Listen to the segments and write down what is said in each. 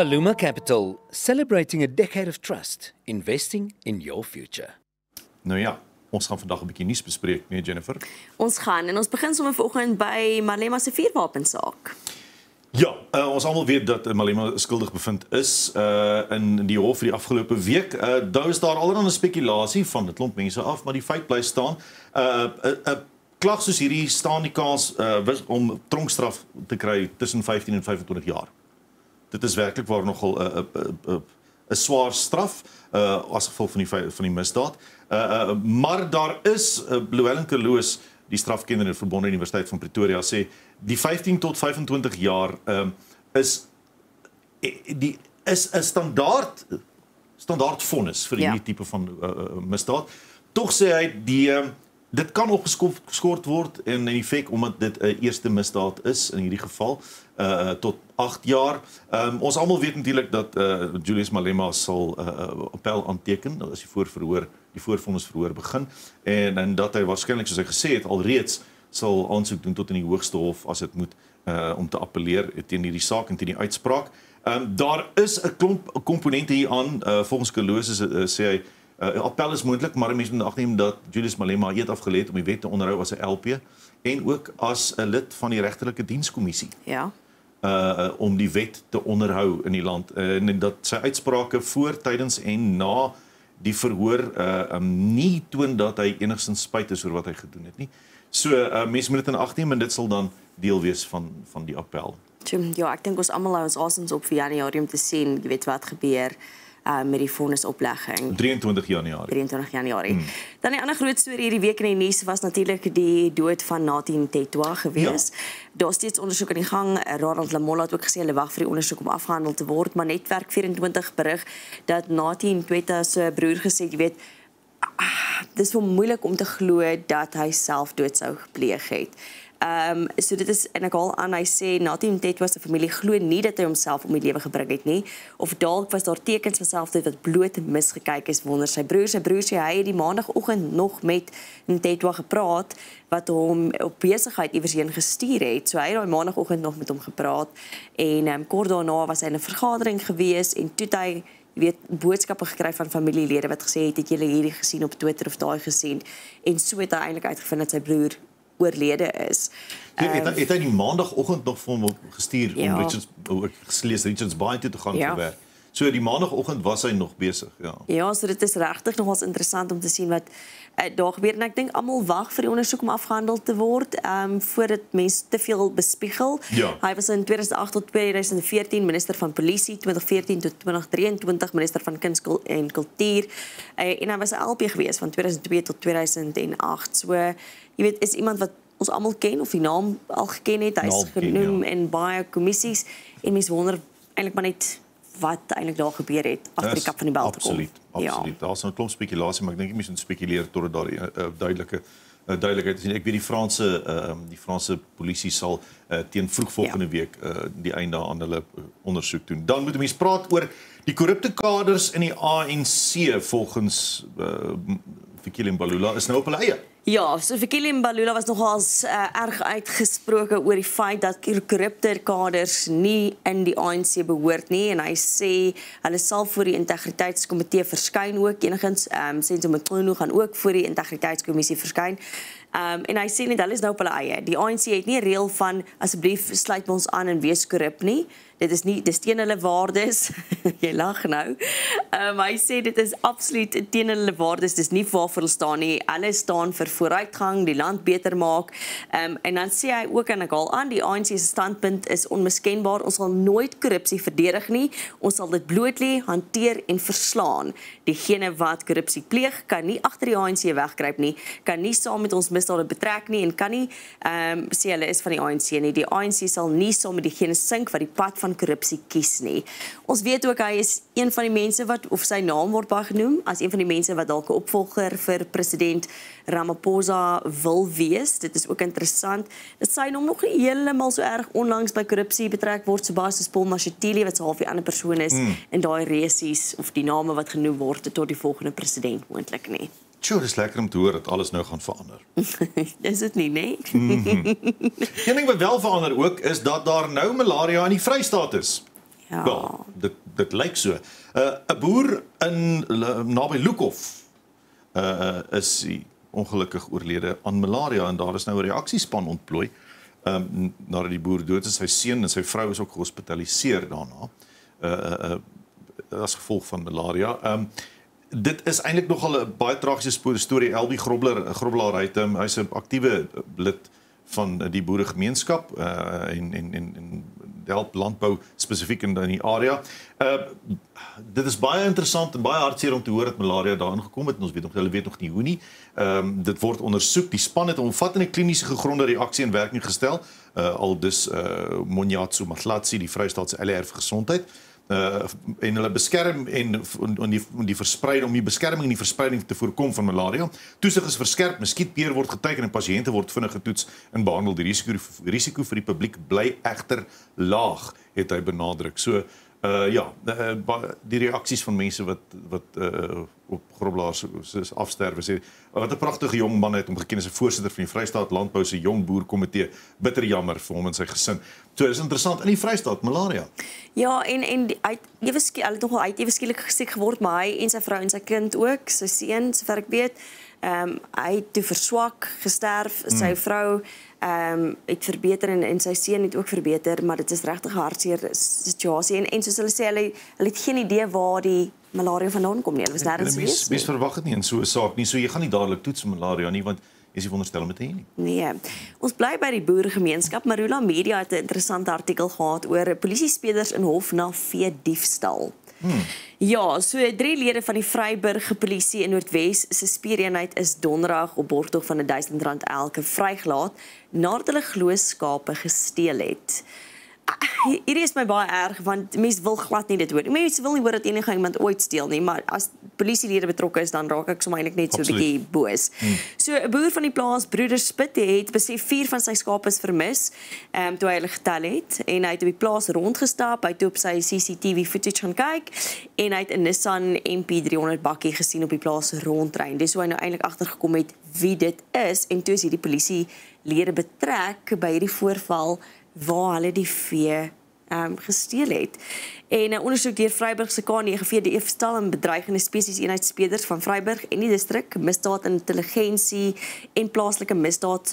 Aluma Capital, celebrating a decade of trust, investing in your future. Nou ja, ons gaan vandag 'n bietjie nuus bespreek, nee Jennifer. Ons gaan en ons begin sommer vanoggend by Malema se vuurwapensaak. Ja, ons almal weet dat Malema skuldig bevind is in die hof vir die afgelope week. Daar is daar allerlei spekulasie van 'n klomp mense af, maar die feit bly staan. 'n Klag soos hierdie staan die kans om tronkstraf te kry tussen 15 en 25 jaar. Dit is werklik waar nogal 'n swaar straf as gevolg van die misdaad. Maar daar is Llewellyn Kerloos, die strafkenner in Verbonde Universiteit van Pretoria, sê die 15 tot 25 jaar is 'n standaard vonnis vir hierdie tipe van misdaad. Tog sê hy dit kan opgeskort word in effek omdat dit 'n eerste misdaad is in hierdie geval tot 8 jaar. Ons almal weet natuurlik dat Julius Malema sal appel aanteken as die voorvonnisverhoor begin en dat hy waarskynlik, soos hy gesê het, alreeds sal aansoek doen tot in die hoogste hof as dit moet om te appeleer teen hierdie saak en teen die uitspraak. Daar is 'n klomp komponente hier aan. Volgens Kerloos sê hy appel is moontlik, maar mense moet agneem dat Julius Malema eed afgelê het om die wet te onderhou as 'n LP en ook as 'n lid van die regterlike dienskommissie. Ja. Om die wet te onderhou in die land en dat sy uitsprake voor, tydens en na die verhoor nie toon dat hy enigstens spyt is oor wat hy gedoen het nie. So mense moet dit in ag neem en dit sal dan deel wees van die appel. Ja, ek dink ons almal hou ons asems op vir Januarie om te sien, jy weet wat gebeur met die vonnisoplegging. 23 Januarie. 23 Januarie. Dan die ander groot storie hierdie week in die nuus was natuurlik die dood van Nathi Ntetwa gewees. Ja. Daar steeds ondersoek aan die gang. Ronald Lamola het ook gesê hulle wag vir die ondersoek om afgehandel te word, maar Netwerk 24 berig dat Nathi Ntetwa se broer gesê, jy weet, dis wel moeilik om te glo dat hy selfdood sou gepleeg het. So dit is, en ek haal aan, hy sê Nathi Ntetwa se familie glo nie dat hy homself om die lewe gebring het nie, of dalk was daar tekens van selfdood wat bloot misgekyk is wonder sy broer sê hy het die maandagoggend nog met Ntetwa gepraat wat hom op besigheid iewers heen gestuur het. So hy het daai maandagoggend nog met hom gepraat en kort daarna was hy in 'n vergadering gewees en toe hy boodskappe gekry van familielede wat gesê het julle hierdie gesien op Twitter of daai gesien en so het hy eintlik uitgevind dat sy broer oorlede is. Het hy die maandagoggend nog vir hom gestuur om Richards Bay toe te gaan vir werk. So die maandagoggend was hy nog besig, ja. Ja, so dit is regtig nogals interessant om te sien wat daar gebeur en ek dink almal wag vir die ondersoek om afgehandel te word voordat mense te veel bespiegel. Ja. Hy was in 2008 tot 2014 minister van polisie, 2014 tot 2023 minister van kuns en kultuur en hy was 'n LP gewees van 2002 tot 2008. So jy weet, is iemand wat ons almal ken of die naam al geken het. Hy is genoem in baie kommissies en mense wonder eintlik maar net wat eintlik daar gebeur het agter die kap van die bel te kom. Absoluut. Daar is 'n klomp spekulasie, maar ek dink nie mense moet spekuleer tot daar duidelikheid is. Ek weet die Franse polisie sal teen vroeg volgende week die einde aan hulle ondersoek doen. Dan moet mense praat oor die korrupte kaders in die ANC volgens Fikile Mbalula is nou op hulle eie. Ja, so Fikile Mbalula was nogals erg uitgesproke oor die feit dat korrupte kaders nie in die ANC behoort nie en hy sê hulle sal voor die integriteitskomitee verskyn ook enigins Senzo Mqunu gaan ook voor die integriteitskommissie verskyn. En hy sê net hulle is nou op hulle eie. Die ANC het nie 'n reël van asseblief sluit ons aan en wees korrup nie. Dit is nie, dis teen hulle waardes. Jy lag nou. Hy sê dit is absoluut teen hulle waardes. Dis nie waarvoor hulle staan nie. Hulle staan vir vooruitgang, die land beter maak. En dan sê hy ook, en ek haal aan, die ANC se standpunt is onmiskenbaar. Ons sal nooit korrupsie verdedig nie. Ons sal dit bloot lê, hanteer en verslaan. Diegene wat korrupsie pleeg, kan nie agter die ANC wegkruip nie, kan nie saam met ons misdade betrek nie en kan nie sê hulle is van die ANC nie. Die ANC sal nie saam met diegene sink wat die pad van korrupsie kies nie. Ons weet ook hy is een van die mense wat, of sy naam word baie genoem, as een van die mense wat dalk 'n opvolger vir president Ramaphosa wil wees. Dit is ook interessant. Dat sy naam nog nie heeltemal so erg onlangs by korrupsie betrek word, so baie soos Paul Mashatile wat so half die ander persoon is in daai resies of die name wat genoem word tot die volgende president moontlik nie. Tjoe, dis lekker om te hoor dat alles nou gaan verander. Is dit nie, nee? Een ding wat wel verander ook is dat daar nou malaria in die Vrystaat is. Ja. Wel, dit lyk so. 'n boer in naby Lukhof is ongelukkig oorlede aan malaria en daar is nou 'n reaksiespan ontplooi. Nadat die boer dood is, sy seun en sy vrou is ook gehospitaliseer daarna. As gevolg van malaria. Dit is eintlik nogal 'n baie tragiese storie. Elbie Grobbelaar, hy's 'n aktiewe lid van die boeregemeenskap en help landbou spesifiek in die area. Dit is baie interessant en baie hartseer om te hoor dat malaria daarin gekom het. Ons weet nog, hulle weet nog nie hoe nie. Dit word ondersoek. Die span het 'n omvattende kliniese gegronde reaksie in werking gestel. Aldus Monyatsu Matlatsi, die Vrystaatse LR vir gesondheid. En hulle beskerm en om die beskerming en die verspreiding te voorkom van malaria. Toesig is verskerp, muskietbeer word geteken en pasiënte word vinnig getoets en behandel. Die risiko vir die publiek bly egter laag, het hy benadruk. So die reaksies van mense wat op Grobbelaar se afsterwe sê, wat 'n pragtige jong man het om geken as 'n voorsitter van die Vrystaat Landbou se jong boerkomitee, bitter jammer vir hom en sy gesin. So dis interessant in die Vrystaat malaria. Ja, en hy het nogal ewe skielik siek geword, maar hy en sy vrou en sy kind ook, sy seun, sover ek weet, hy het toe verswak, gesterf, sy vrou het verbeter en sy seun het ook verbeter, maar dit is regtig 'n hartseer situasie en soos hulle sê, hulle het geen idee waar die malaria vandaan kom nie. Hulle was nêrens gewees. Mens verwag dit nie in so 'n saak nie. So jy gaan nie dadelik toets malaria nie, want jy is nie veronderstel om dit te hê nie. Nee. Ons bly by die boeregemeenskap. Marula Media het 'n interessante artikel gehad oor polisiespeders in hof na veediefstal. Ja, so 3 lede van die Vryburg polisie in Noordwes se speureenheid is donderdag op borgtog van R1000 elke vrygelaat nadat hulle glo skape gesteel het. Hierdie is my baie erg, want mense wil glad nie dit hoor. Mense wil nie hoor dat enige iemand ooit steel nie, maar as polisielede betrokke is, dan raak ek sommer eintlik net so 'n bietjie boos. So 'n boer van die plaas Broeders Spit het besef 4 van sy skape is vermis, toe hy hulle getel het, en hy het op die plaas rondgestap, hy het op sy CCTV footage gaan kyk, en hy het 'n Nissan MP300 bakkie gesien op die plaas rondry. Dis hoe hy nou eintlik agtergekom het wie dit is, en toe is hierdie polisielede betrek by hierdie voorval waar hulle die vee gesteel het. En 'n ondersoek deur Vryburg se K9 diefstal en bedreigende spesies eenheidspeders van Vryburg en die distrik misdaad intelligensie en plaaslike misdaad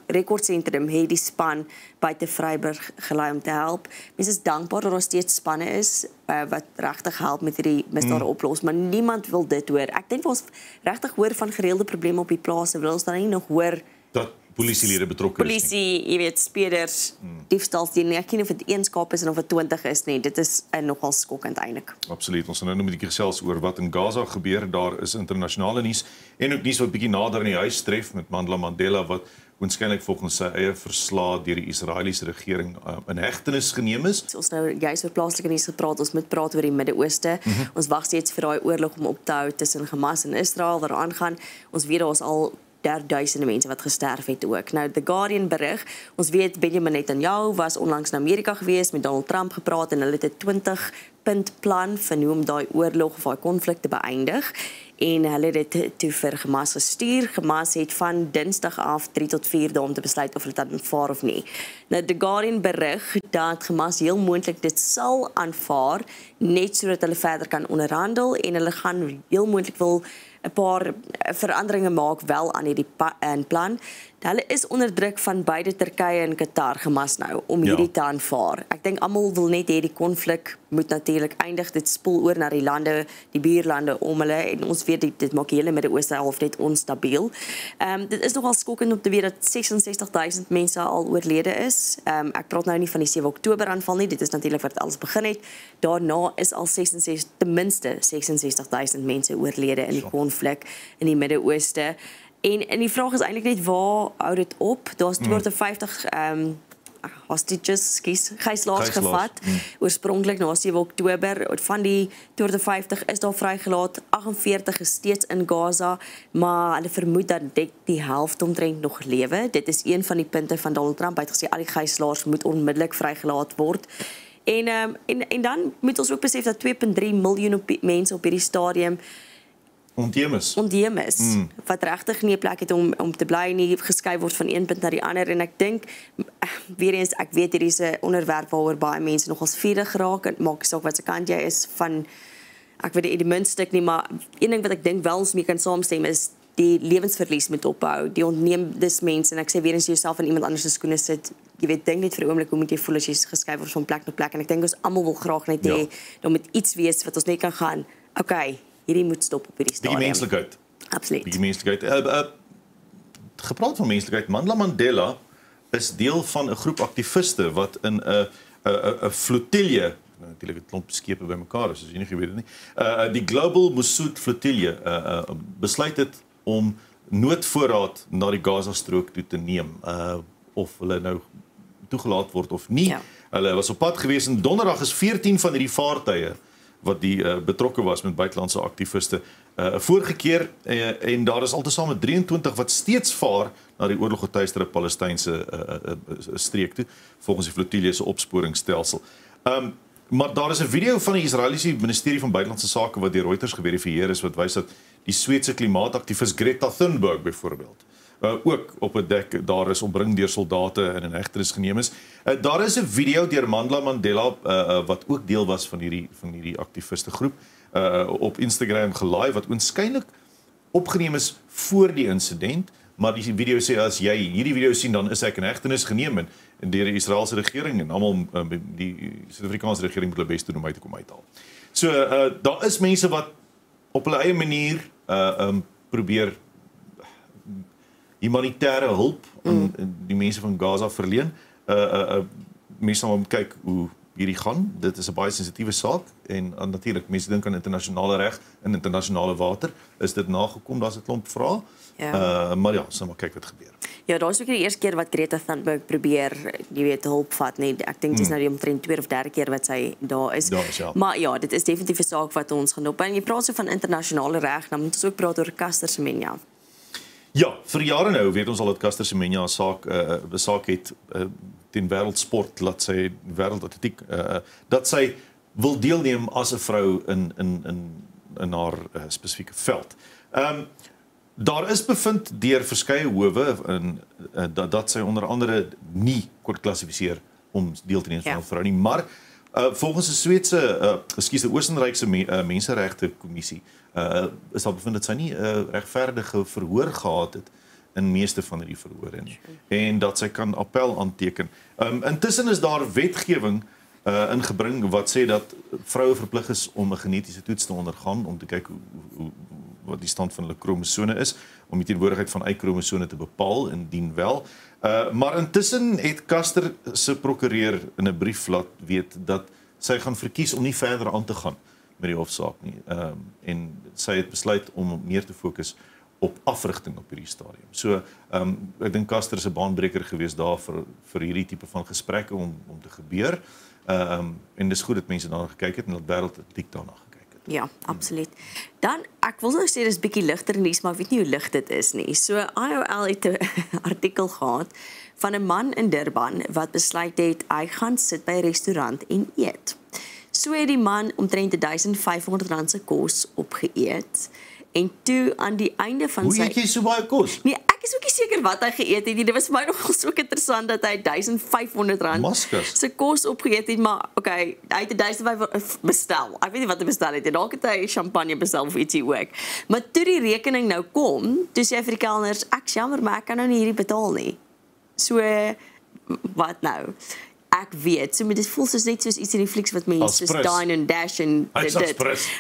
rekordsentrum het die span buite Vryburg gelei om te help. Mense is dankbaar dat daar steeds spanne is wat regtig help met hierdie misdade oplos, maar niemand wil dit hoor. Ek dink ons regtig hoor van gereelde probleme op die plase, wil ons dan nie nog hoor dat polisielede betrokke is. Polisie, jy weet, speders, diefstals, ek weet nie of dit 1 skaap is en of dit 20 is nie. Dit is nogal skokkend eintlik. Absoluut. Ons gaan nou 'n bietjie gesels oor wat in Gaza gebeur. Daar is internasionale nuus en ook nuus wat bietjie nader in die huis tref met Mandela wat waarskynlik volgens sy eie verslae deur die Israeliese regering in hegtenis geneem is. Ons nou juist oor plaaslike nuus gepraat, ons moet praat oor die Midde-Ooste. Ons wag steeds vir daai oorlog om op te hou tussen Hamas en Israel wat aangaan. Ons weet daar is al duisende mense wat gesterf het ook. Nou, The Guardian berig, ons weet Benjamin Netanyahu was onlangs in Amerika gewees, met Donald Trump gepraat en hulle het 'n 20-punt plan vir hoe om daai oorlog of daai konflik te beëindig. En hulle het dit toe vir Hamas gestuur. Hamas het van Dinsdag af 3 tot 4 dae om te besluit of hulle dit aanvaar of nie. Nou, The Guardian berig dat Hamas heel moontlik dit sal aanvaar, net sodat hulle verder kan onderhandel en hulle gaan heel moontlik wil 'n paar veranderinge maak wel aan hierdie plan. Hulle is onder druk van beide Turkye en Qatar Hamas nou om hierdie te aanvaar. Ek dink almal wil net hê die konflik moet natuurlik eindig. Dit spoel oor na die lande, die buurlande om hulle en ons weet dit maak die hele Midde-Ooste half net onstabiel. Dit is nogal skokkend om te weet dat 66,000 mense al oorlede is. Ek praat nou nie van die 7 Oktober aanval nie. Dit is natuurlik wat alles begin het. Daarna is al ten minste 66,000 mense oorlede in die konflik in die Midde-Ooste. En die vraag is eintlik net waar hou dit op? Daar's 250 hostages, gijslaers gevat. Oorspronklik na 7 Oktober. Van die 250 is daar vrygelaat. 48 is steeds in Gaza, maar hulle vermoed dat die helfte omtrent nog lewe. Dit is een van die punte van Donald Trump. Hy het gesê al die gijslaers moet onmiddellik vrygelaat word. En dan moet ons ook besef dat 2,3 miljoen mense op hierdie stadium Ontheem is. Wat regtig nie 'n plek het om te bly nie, geskuif word van een punt na die ander en ek dink weer eens ek weet hier is 'n onderwerp waaroor baie mense nogals vurig raak en maak saak wat se kant jy is van ek weet die muntstuk nie, maar een ding wat ek dink wel ons mee kan saamstem is die lewensverlies moet ophou. Die ontneem dis mense en ek sê weer eens jouself in iemand anders se skoene sit. Jy weet dink net vir 'n oomblik hoe moet jy voel as jy geskuif word van plek na plek en ek dink ons almal wil graag net hê dan moet iets wees wat ons net kan gaan. Okay, hierdie moet stop op hierdie stadium. Bietjie menslikheid. Absoluut. Bietjie menslikheid. Gepraat van menslikheid, Mandla Mandela is deel van 'n groep aktiviste wat in 'n flotilje, natuurlik 'n klomp skepe bymekaar is, as jy nie geweet het nie. Die Global Mossoet flotilje besluit het om noodvoorraad na die Gaza-strook toe te neem, of hulle nou toegelaat word of nie. Ja. Hulle was op pad gewees en donderdag is 14 van hierdie vaartuie wat die betrokke was met buitelandse aktiviste voorgekeer en daar is altesaam 23 wat steeds vaar na die oorloggetuisterde Palestynse streek toe volgens die flotilje se opsporingsstelsel. Maar daar is 'n video van die Israeliese Ministerie van Buitelandse Sake wat deur Reuters geverifieer is wat wys dat die Sweedse klimaataktivis Greta Thunberg byvoorbeeld ook op 'n dek daar is omring deur soldate en in hegtenis geneem is. Daar is 'n video deur Mandla Mandela wat ook deel was van hierdie aktiviste groep op Instagram gelaai wat oënskynlik opgeneem is voor die insident, maar die video sê as jy hierdie video sien dan is ek in hegtenis geneem en deur die Israeliese regering en almal die Suid-Afrikaanse regering moet hulle bes doen om my te kom uithaal. So daar is mense wat op hulle eie manier probeer humanitêre hulp aan die mense van Gaza verleen. Mense moet kyk hoe hierdie gaan. Dit is 'n baie sensitiewe saak en natuurlik mense dink aan internasionale reg en internasionale water. Is dit nagekom? Daar's 'n klomp vrae. Ja. Maar ja, ons moet kyk wat gebeur. Ja, daar is ook die eerste keer wat Greta Thunberg probeer, jy weet, hulp vat nie. Ek dink dit is nou die omtrent 2 of 3 keer wat sy daar is. Ja. Maar ja, dit is definitief 'n saak wat ons gaan op. En jy praat so van internasionale reg, dan moet ons ook praat oor Caster Semenya. Ja, vir jare nou weet ons al dat Caster Semenya 'n saak het teen wêreldsport, laat sy wêreldatletiek dat sy wil deelneem as 'n vrou in haar spesifieke veld. Daar is bevind deur verskeie howe dat sy onder andere nie kon klassifiseer om deel te neem van 'n vrou nie, maar volgens 'n Sweedse die Oostenrykse menseregte kommissie is daar bevind dat sy nie 'n regverdige verhoor gehad het in meeste van hierdie verhore nie en dat sy kan appel aanteken. Intussen is daar wetgewing ingebring wat sê dat vroue verplig is om 'n genetiese toets te ondergaan om te kyk wat die stand van hulle kromosone is om die teenwoordigheid van Y-kromosone te bepaal indien wel. Maar intussen het Caster se prokureur in 'n brief laat weet dat sy gaan verkies om nie verder aan te gaan met die hofsaak nie. En sy het besluit om meer te fokus op afrigting op hierdie stadium. So ek dink Caster is 'n baanbreker geweest daar vir hierdie tipe van gesprekke om te gebeur. En dis goed dat mense daarna gekyk het en dat wêreldatletiek daarna gekyk het. Ja, absoluut. Dan ek wil nou sê dis bietjie ligter nuus, maar ek weet nie hoe lig dit is nie. So IOL het 'n artikel gehad van 'n man in Durban wat besluit het hy gaan sit by 'n restaurant en eet. So het die man omtrent R1500 se kos opgeëet. En toe aan die einde van Hoe eet jy so baie kos? Nee, ek is ook nie seker wat hy geëet het nie. Dit was vir my nogal so interessant dat hy R1500 se kos opgeëet het, maar okay, hy het R1500 bestel. Ek weet nie wat hy bestel het. Dalk het hy champagne bestel of ietsie ook. Maar toe die rekening nou kom, toe sê hy vir die kelners, ek jammer, maar ek kan nou nie hierdie betaal nie. So wat nou? Ek weet, so dit voel soos net soos iets in die flieks wat mense soos Dine and Dash en dit.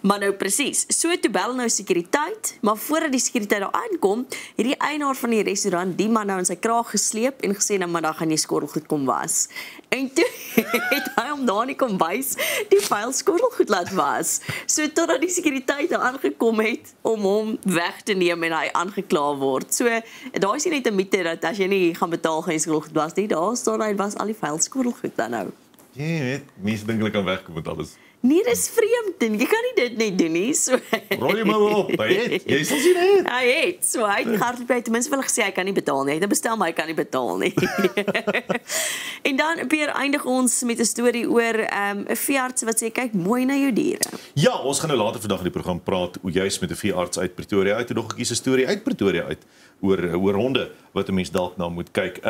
Maar nou presies. So toe bel nou sekuriteit, maar voordat die sekuriteit daar aankom, het die eienaar van die restaurant die man nou in sy kraag gesleep en gesê nou maar dan gaan jy skottelgoed kom was. En toe het hy hom daar in die kombuis die vuil skottelgoed laat was. So totdat die sekuriteit daar aangekom het om hom weg te neem en hy aangekla word. So daar is nie net 'n mite dat as jy nie gaan betaal gaan jy skottelgoed was nie. Daar staan hy was al die vuil skottelgoed dan nou. Jy weet, mense dink hulle kan wegkom met alles. Nee, dis vreemd en jy kan nie dit net doen nie. So Rol jy maar op, jy sal sien het. hy het, so hy het hardloop by ten minste wel gesê hy kan nie betaal nie. Hy het bestel maar hy kan nie betaal nie. En dan Pierre eindig ons met 'n storie oor 'n veearts wat sê kyk mooi na jou diere. Ja, ons gaan nou later vandag in die program praat hoe juis met 'n veearts uit Pretoria uit en nog 'n kies 'n storie uit Pretoria uit oor honde wat 'n mens dalk na moet kyk.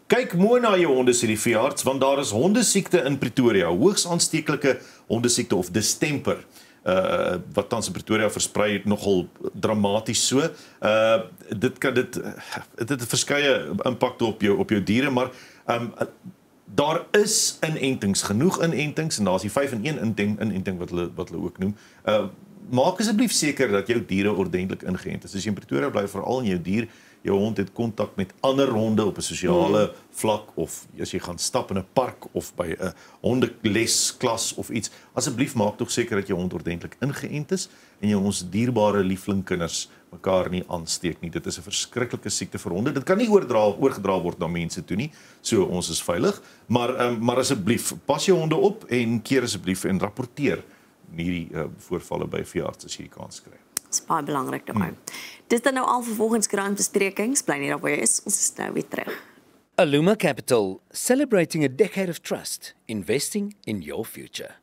Kyk mooi na jou honde sê die veearts want daar is hondesiekte in Pretoria, hoogs aansteeklike hondesiekte of distemper. Wat tans in Pretoria versprei nogal dramaties so. Dit het 'n verskeie impakte op jou diere, maar daar is inentings, genoeg inentings en daar's die 5-in-1 inenting wat hulle ook noem. Maak asseblief seker dat jou diere ordentlik ingeënt is. As jy in Pretoria bly, veral in jou hond het kontak met ander honde op 'n sosiale vlak of as jy gaan stap in 'n park of by 'n hondelesklas of iets, asseblief maak tog seker dat jou hond ordentlik ingeënt is en jy ons dierbare lieflingkinders mekaar nie aansteek nie. Dit is 'n verskriklike siekte vir honde. Dit kan nie oorgedra word na mense toe nie. So ons is veilig, maar asseblief pas jou honde op en keer asseblief en rapporteer hierdie voorvalle by veearts as jy die kans kry. Dis baie belangrik daai. Dis dan nou al vir volgens krantbesprekings. Bly net daar waar jy is. Ons is nou weer terug. Aluma Capital, celebrating a decade of trust, investing in your future.